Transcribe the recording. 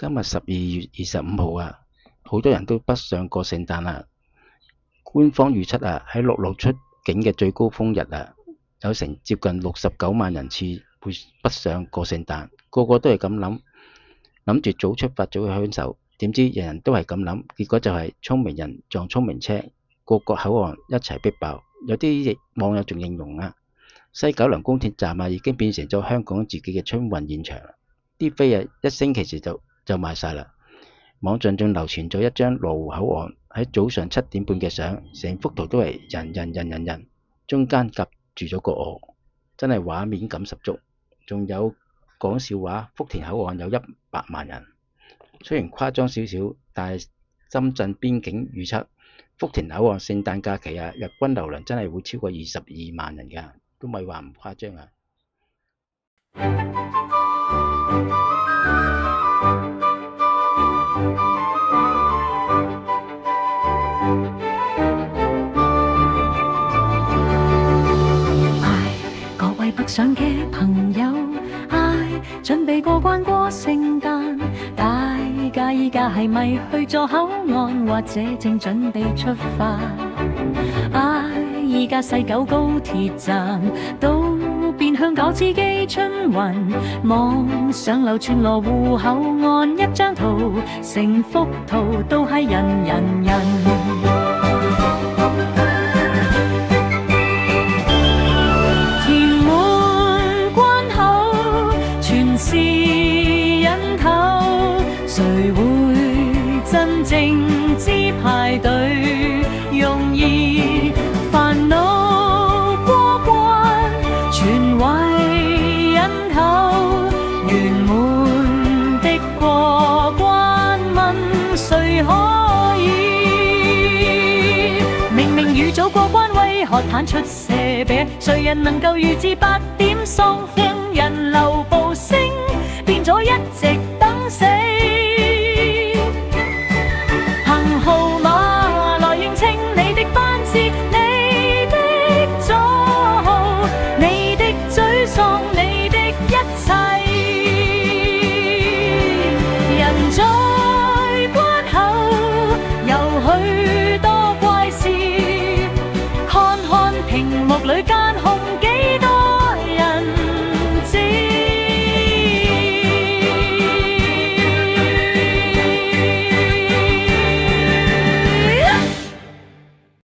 今日12月25號啊，好多人都北上過聖誕啦。官方預測啊，喺陸路出境嘅最高峰日啊，有成接近69萬人次會北上過聖誕。個個都係咁諗住早出發早去享受，點知人人都係咁諗，結果就係聰明人撞聰明車，個個口岸一齊逼爆。有啲網友仲形容啊，西九龍高鐵站啊已經變成咗香港自己嘅春運現場啦，啲飛啊一星期時就賣晒啦。網上仲流傳咗一張羅湖口岸喺早上7點半嘅相，成幅圖都係人，中間夾住咗個我，真係畫面感十足。仲有講笑話，福田口岸有100萬人，雖然誇張少少，但係深圳邊境預測福田口岸聖誕假期啊，日均流量真係會超過22萬人㗎，都咪話唔誇張啊！各位北上嘅朋友，準備過關過聖誕，大家依家係咪去咗口岸，或者正準備出發？依家西九高鐵站都變香港自己春運，網上流傳羅湖口岸一張圖，成幅圖都係人。真正知排隊容易，煩惱過關全為人頭，圓滿的過關問誰可以？明明預早過關，為何彈出射別？誰人能夠預知8點喪讓人流暴升，變咗一直等死？號碼來認清你的班次，你的左號，你的沮喪，你的一切。人在關口有許多怪事，看看屏幕裏間控機。